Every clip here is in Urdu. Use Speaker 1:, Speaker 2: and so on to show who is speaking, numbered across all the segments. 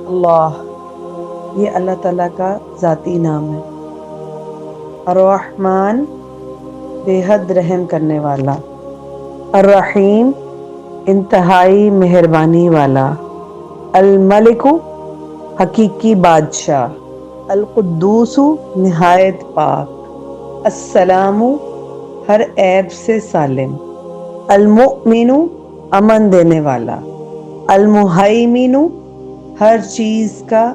Speaker 1: اللہ، یہ اللہ تعالیٰ کا ذاتی نام ہے۔ الرحمن، بے حد رحم کرنے والا۔ الرحیم، انتہائی مہربانی والا۔ الملک، حقیقی بادشاہ۔ القدوس، نہایت پاک۔ السلام، ہر عیب سے سالم۔ المؤمن، امن دینے والا۔ المہیمن، ہر چیز کا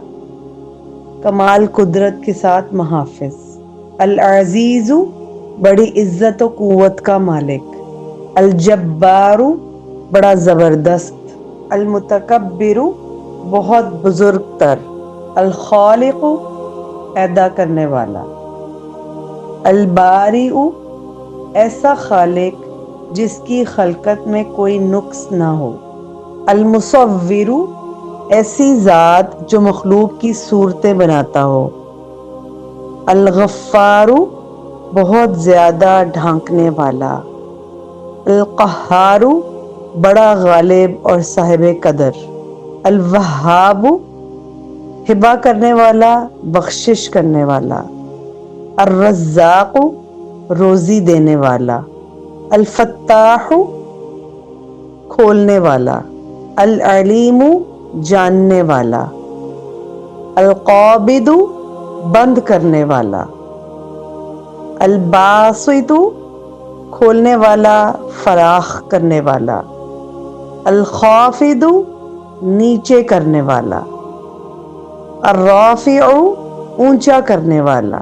Speaker 1: کمال قدرت کے ساتھ محافظ۔ العزیز، بڑی عزت و قوت کا مالک۔ الجبار، بڑا زبردست۔ المتکبر، بہت بزرگ تر۔ الخالق، پیدا کرنے والا۔ البارئ، ایسا خالق جس کی خلقت میں کوئی نقص نہ ہو۔ المصور، ایسی ذات جو مخلوق کی صورتیں بناتا ہو۔ الغفار، بہت زیادہ ڈھانکنے والا۔ القہار، بڑا غالب اور صاحب قدر۔ الوہاب، ہبہ کرنے والا، بخشش کرنے والا۔ الرزاق، روزی دینے والا۔ الفتاح، کھولنے والا۔ العلیم، جاننے والا۔ القابض، بند کرنے والا۔ الباسط، کھولنے والا، فراخ کرنے والا۔ الخافض، نیچے کرنے والا۔ الرافع، اونچا کرنے والا۔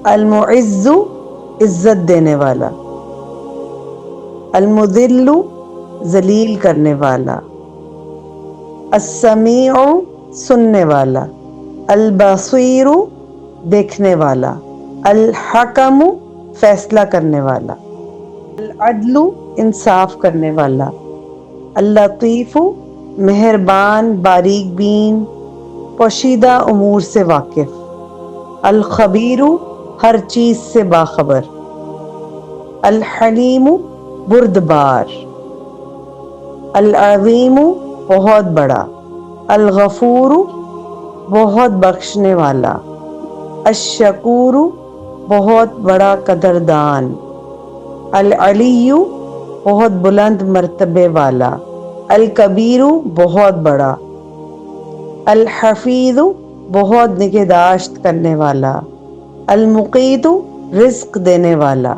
Speaker 1: المعز، عزت دینے والا۔ المذل، ذلیل کرنے والا۔ السمیع، سننے والا۔ البصیر، دیکھنے والا۔ الحکم، فیصلہ کرنے والا۔ العدل، انصاف کرنے والا۔ اللطیف، مہربان، باریک بین، پوشیدہ امور سے واقف۔ الخبیر، ہر چیز سے باخبر۔ الحلیم، بردبار۔ العظیم، بہت بڑا۔ الغفور، بہت بخشنے والا۔ الشکور، بہت بڑا قدردان۔ العلی، بہت بلند مرتبے والا۔ الکبیر، بہت بڑا۔ الحفیظ، بہت نگہداشت کرنے والا۔ المقیت، رزق دینے والا۔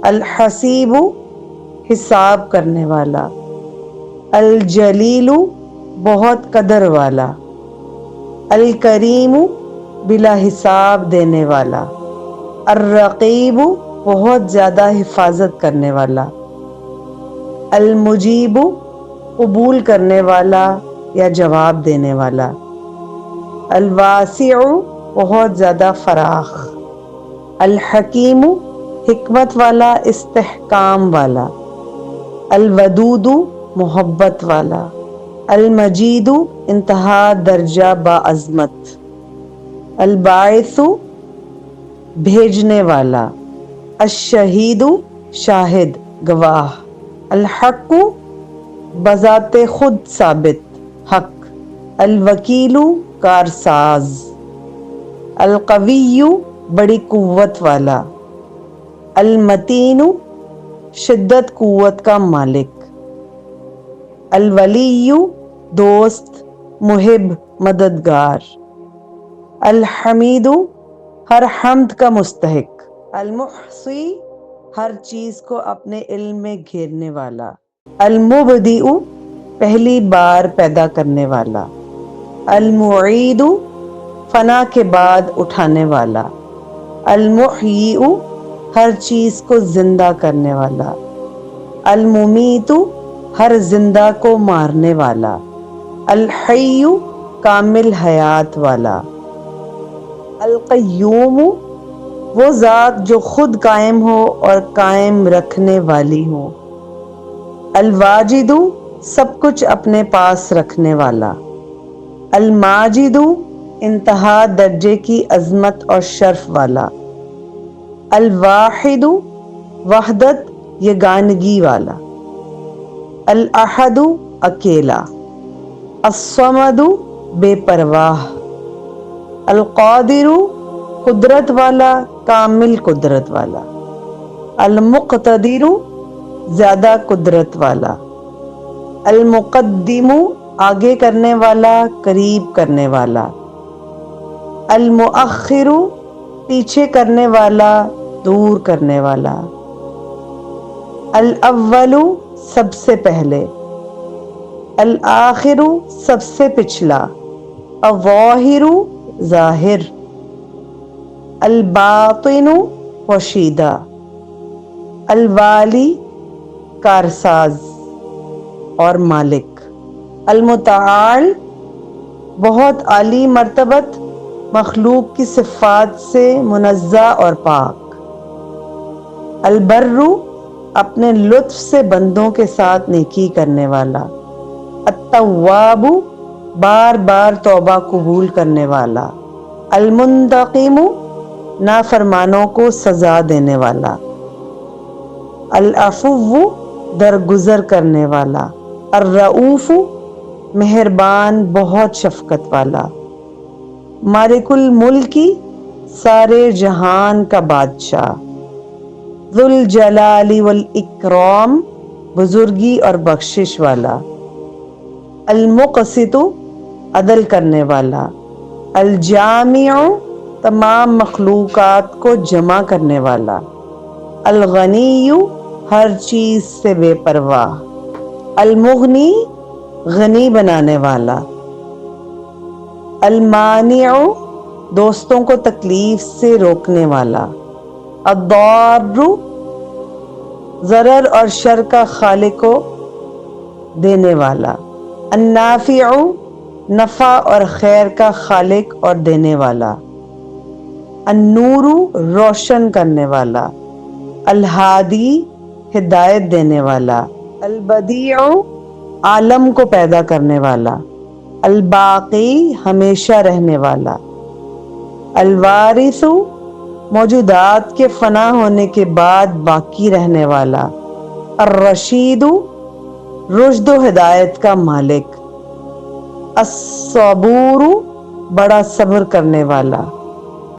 Speaker 1: الحسیب، حساب کرنے والا۔ الجلیل، بہت قدر والا۔ الکریم، بلا حساب دینے والا۔ الرقیب، بہت زیادہ حفاظت کرنے والا۔ المجیب، قبول کرنے والا یا جواب دینے والا۔ الواسع، بہت زیادہ فراخ۔ الحکیم، حکمت والا، استحکام والا۔ الودود، محبت والا۔ المجید، انتہا درجہ باعظمت۔ الباعث، بھیجنے والا۔ الشہید، شاہد، گواہ۔ الحق، بذات خود ثابت، حق۔ الوکیل، کارساز۔ القوی، بڑی قوت والا۔ المتین، شدت قوت کا مالک۔ الولی، دوست، محب، مددگار۔ الحمید، ہر حمد کا مستحق۔ المحصی، ہر چیز کو اپنے علم میں گھیرنے والا۔ المبدئ، پہلی بار پیدا کرنے والا۔ المعید، فنا کے بعد اٹھانے والا۔ المحیی، ہر چیز کو زندہ کرنے والا۔ الممیت، ہر زندہ کو مارنے والا۔ الحی، کامل حیات والا۔ القیوم، وہ ذات جو خود قائم ہو اور قائم رکھنے والی ہو۔ الواجد، سب کچھ اپنے پاس رکھنے والا۔ الماجد، انتہا درجے کی عظمت اور شرف والا۔ الواحد، وحدت، یگانگی والا۔ الاحد، اکیلا۔ الصمد، بے پرواہ. القادر قدرت والا، کامل قدرت والا. المقتدر زیادہ قدرت والا. المقدم آگے کرنے والا، قریب کرنے والا. المؤخر پیچھے کرنے والا، دور کرنے والا. الاول سب سے پہلے. الآخر سب سے پچھلا. الظاہر ظاہر. الباطن پوشیدہ. الوالی کارساز اور مالک. المتعال بہت عالی مرتبت، مخلوق کی صفات سے منزہ اور پاک. البر اپنے لطف سے بندوں کے ساتھ نیکی کرنے والا. التواب بار بار توبہ قبول کرنے والا. المنتقم نافرمانوں کو سزا دینے والا. العفو درگزر کرنے والا. الرؤوف مہربان بہت شفقت والا. مالک الملکی سارے جہان کا بادشاہ. ذو الجلال والاکرام بزرگی اور بخشش والا. المقسط عدل کرنے والا. الجامع تمام مخلوقات کو جمع کرنے والا. الغنی ہر چیز سے بے پرواہ. المغنی غنی بنانے والا. المانع دوستوں کو تکلیف سے روکنے والا. الضار ضرر اور شر کا خالق کو دینے والا. النافع نفع اور خیر کا خالق اور دینے والا. النور روشن کرنے والا. الہادی ہدایت دینے والا. البدیع عالم کو پیدا کرنے والا. الباقی ہمیشہ رہنے والا. الوارث موجودات کے فنا ہونے کے بعد باقی رہنے والا. الرشید رشد و ہدایت کا مالک. الصبور بڑا صبر کرنے والا.